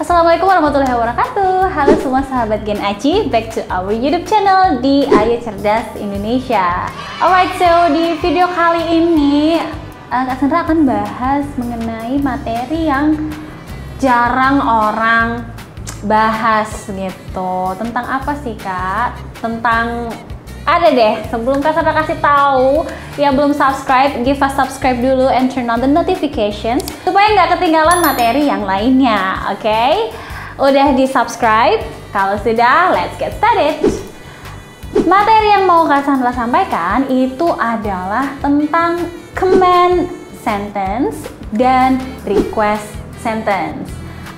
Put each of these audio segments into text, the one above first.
Assalamualaikum warahmatullahi wabarakatuh. Halo semua sahabat Gen Aci, back to our YouTube channel di Ayo Cerdas Indonesia. Alright, so di video kali ini Kak Sandra akan bahas mengenai materi yang jarang orang bahas gitu. Tentang apa sih Kak? Tentang ada deh, sebelum Kak Sandra kasih tahu, yang belum subscribe, give us subscribe dulu and turn on the notifications supaya nggak ketinggalan materi yang lainnya, oke? Udah di subscribe? Kalau sudah, let's get started. Materi yang mau Kak Sandra sampaikan itu adalah tentang command sentence dan request sentence.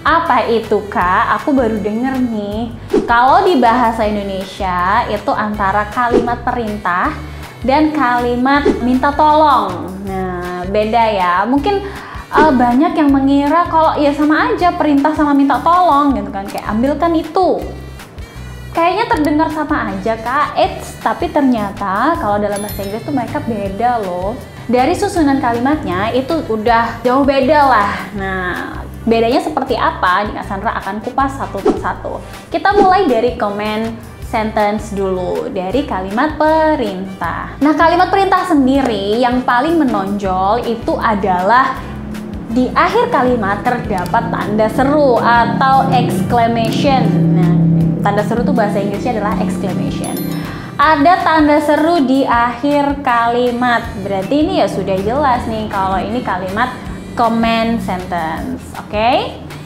Apa itu Kak? Aku baru denger nih. Kalau di bahasa Indonesia itu antara kalimat perintah dan kalimat minta tolong. Nah, beda ya. Mungkin banyak yang mengira kalau ya sama aja perintah sama minta tolong gitu kan. Kayak ambilkan itu. Kayaknya terdengar sama aja Kak. Tapi ternyata kalau dalam bahasa Inggris tuh mereka beda loh. Dari susunan kalimatnya itu udah jauh beda lah. Nah, bedanya seperti apa? Kak Sandra akan kupas satu persatu. Kita mulai dari command sentence dulu, dari kalimat perintah. Nah, kalimat perintah sendiri yang paling menonjol itu adalah di akhir kalimat terdapat tanda seru atau exclamation. Nah, tanda seru itu bahasa Inggrisnya adalah exclamation. Ada tanda seru di akhir kalimat. Berarti ini ya sudah jelas nih kalau ini kalimat command sentence, oke?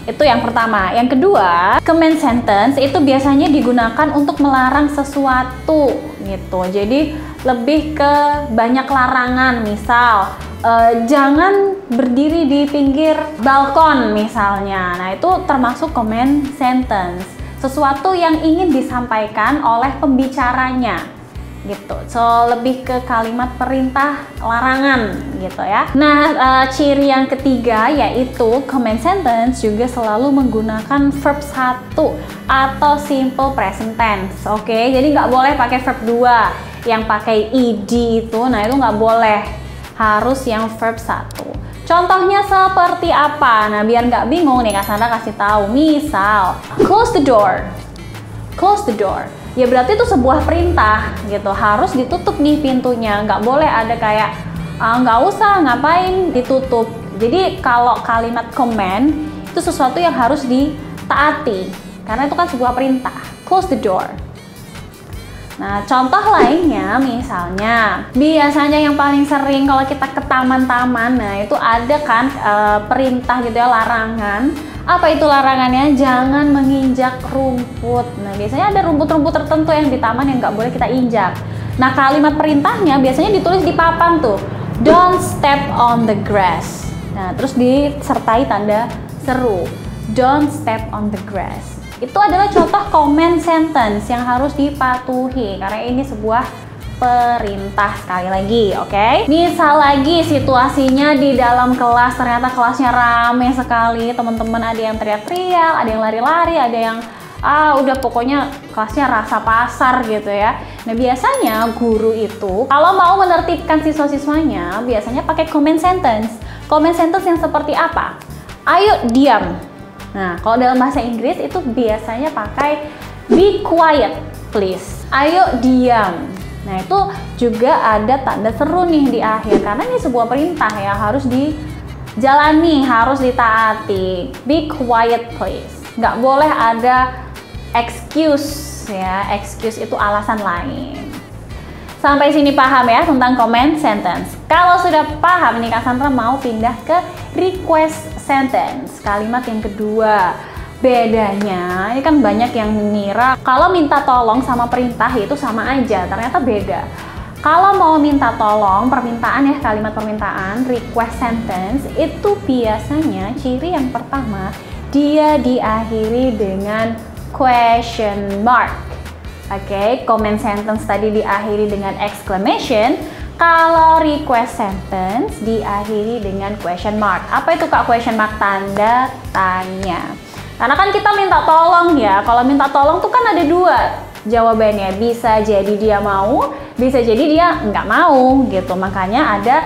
Itu yang pertama. Yang kedua, command sentence itu biasanya digunakan untuk melarang sesuatu gitu. Jadi lebih ke banyak larangan, misal jangan berdiri di pinggir balkon misalnya. Nah, itu termasuk command sentence. Sesuatu yang ingin disampaikan oleh pembicaranya gitu. So, lebih ke kalimat perintah larangan gitu ya. Nah, ciri yang ketiga yaitu command sentence juga selalu menggunakan verb 1 atau simple present tense. Oke, jadi nggak boleh pakai verb 2 yang pakai ed itu. Nah, itu nggak boleh. Harus yang verb 1. Contohnya seperti apa? Nah, biar nggak bingung nih, Kak Sandra kasih tahu. Misal, close the door. Close the door. Ya berarti itu sebuah perintah gitu, harus ditutup nih pintunya, nggak boleh ada kayak nggak usah, ngapain ditutup. Jadi kalau kalimat command itu sesuatu yang harus ditaati karena itu kan sebuah perintah. Close the door. Nah, contoh lainnya misalnya biasanya yang paling sering kalau kita ke taman-taman, nah itu ada kan perintah gitu ya, larangan. Apa itu larangannya? Jangan menginjak rumput. Nah, biasanya ada rumput-rumput tertentu yang di taman yang nggak boleh kita injak. Nah, kalimat perintahnya biasanya ditulis di papan tuh. Don't step on the grass. Nah, terus disertai tanda seru. Don't step on the grass. Itu adalah contoh command sentence yang harus dipatuhi karena ini sebuah perintah sekali lagi, oke? Misal lagi situasinya di dalam kelas, ternyata kelasnya rame sekali, teman-teman ada yang teriak-teriak, ada yang lari-lari, ada yang udah pokoknya kelasnya rasa pasar gitu ya. Nah, biasanya guru itu kalau mau menertibkan siswa-siswanya biasanya pakai command sentence. Command sentence yang seperti apa? Ayo diam. Nah, kalau dalam bahasa Inggris itu biasanya pakai be quiet please. Ayo diam. Nah, itu juga ada tanda seru nih di akhir karena ini sebuah perintah ya, harus dijalani, harus ditaati. Be quiet please. Nggak boleh ada excuse ya. Excuse itu alasan lain. Sampai sini paham ya tentang command sentence. Kalau sudah paham nih, Kak Sandra mau pindah ke request sentence, kalimat yang kedua. Bedanya, ini kan banyak yang mengira kalau minta tolong sama perintah itu sama aja, ternyata beda. Kalau mau minta tolong, permintaan ya, kalimat permintaan, request sentence, itu biasanya ciri yang pertama, dia diakhiri dengan question mark. Oke, command sentence tadi diakhiri dengan exclamation. Kalau request sentence diakhiri dengan question mark. Apa itu Kak question mark? Tanda tanya. Karena kan kita minta tolong ya. Kalau minta tolong tuh kan ada dua jawabannya. Bisa jadi dia mau, bisa jadi dia nggak mau gitu. Makanya ada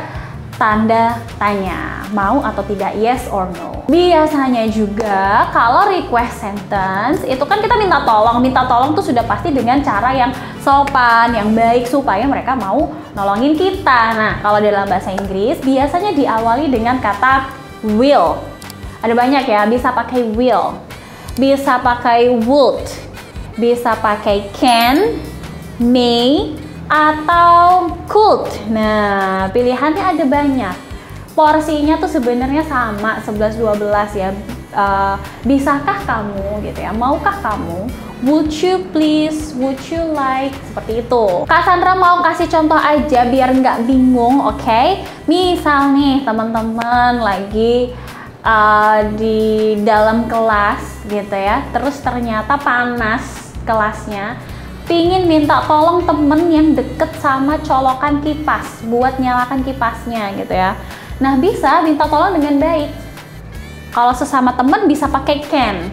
tanda tanya. mau atau tidak, yes or no. Biasanya juga kalau request sentence itu kan kita minta tolong tuh sudah pasti dengan cara yang sopan, yang baik supaya mereka mau nolongin kita. Nah, kalau dalam bahasa Inggris biasanya diawali dengan kata will. Ada banyak ya, bisa pakai will, bisa pakai would, bisa pakai can, may, atau could. Nah, pilihannya ada banyak. Porsinya tuh sebenarnya sama 11-12 ya. Bisakah kamu gitu ya? Maukah kamu? Would you please? Would you like? Seperti itu. Kak Sandra mau kasih contoh aja biar nggak bingung, oke? Misal nih teman-teman lagi di dalam kelas gitu ya, terus ternyata panas kelasnya, pingin minta tolong temen yang deket sama colokan kipas buat nyalakan kipasnya gitu ya. Nah, bisa minta tolong dengan baik. Kalau sesama temen bisa pakai can.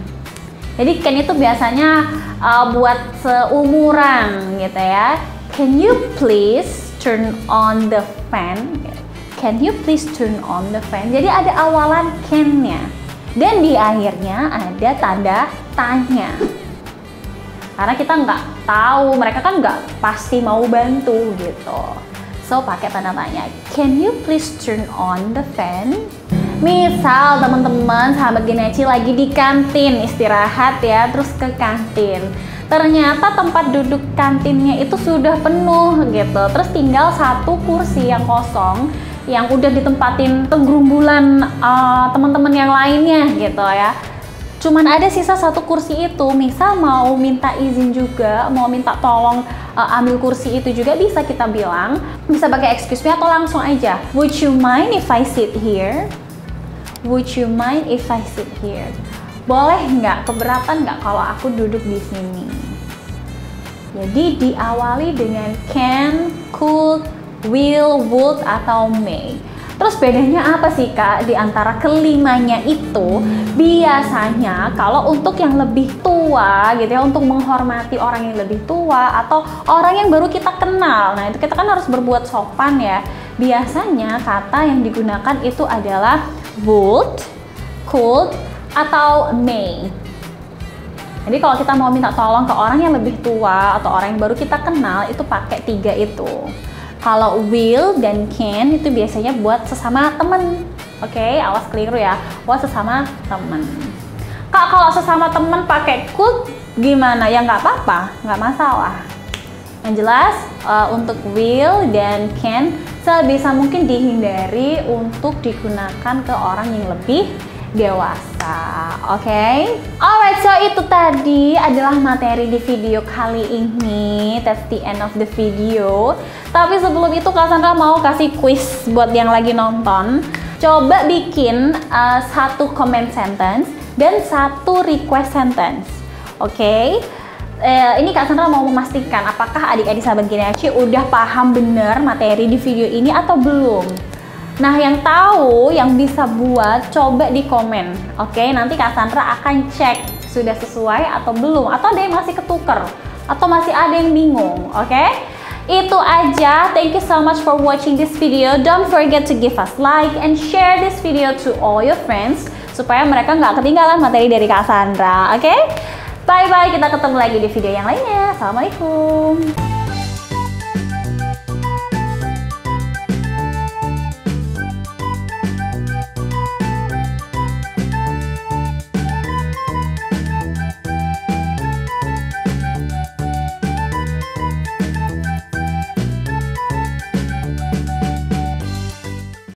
Jadi can itu biasanya buat seumuran gitu ya. Can you please turn on the fan? Can you please turn on the fan? Jadi ada awalan can-nya. Dan di akhirnya ada tanda tanya. Karena kita nggak tahu, mereka kan nggak pasti mau bantu gitu. So, pakai tanda tanya. Can you please turn on the fan? Misal teman-teman sahabat Gen Aci lagi di kantin istirahat ya, terus ke kantin. Ternyata tempat duduk kantinnya itu sudah penuh gitu. Terus tinggal satu kursi yang kosong yang udah ditempatin penggerumbulan teman-teman yang lainnya gitu ya. Cuman ada sisa satu kursi itu, misal mau minta izin juga, mau minta tolong ambil kursi itu juga bisa kita bilang, bisa pakai excuse me atau langsung aja. Would you mind if I sit here? Would you mind if I sit here? Boleh nggak, keberatan nggak kalau aku duduk di sini? Jadi diawali dengan can, could, will, would, atau may. Terus bedanya apa sih Kak di antara kelimanya itu? Biasanya kalau untuk yang lebih tua gitu ya, untuk menghormati orang yang lebih tua atau orang yang baru kita kenal, nah itu kita kan harus berbuat sopan ya. Biasanya kata yang digunakan itu adalah would, could, atau may. Jadi kalau kita mau minta tolong ke orang yang lebih tua atau orang yang baru kita kenal, itu pakai 3 itu. Kalau will dan can itu biasanya buat sesama temen. Oke, awas keliru ya, buat sesama temen. Kak, kalau sesama temen pakai could gimana? Ya nggak apa-apa, nggak masalah. Yang jelas untuk will dan can sebisa mungkin dihindari untuk digunakan ke orang yang lebih dewasa. Oke? Alright, so itu tadi adalah materi di video kali ini. That's the end of the video. Tapi sebelum itu Kak Sandra mau kasih quiz buat yang lagi nonton. Coba bikin satu comment sentence dan satu request sentence. Oke? Ini Kak Sandra mau memastikan apakah adik-adik sahabat Gen Aci udah paham bener materi di video ini atau belum. Nah, yang tahu, yang bisa buat, coba di komen. Oke, nanti Kak Sandra akan cek sudah sesuai atau belum, atau ada yang masih ketuker, atau masih ada yang bingung. Oke, itu aja. Thank you so much for watching this video. Don't forget to give us like and share this video to all your friends supaya mereka nggak ketinggalan materi dari Kak Sandra. Oke, bye bye. Kita ketemu lagi di video yang lainnya. Assalamualaikum.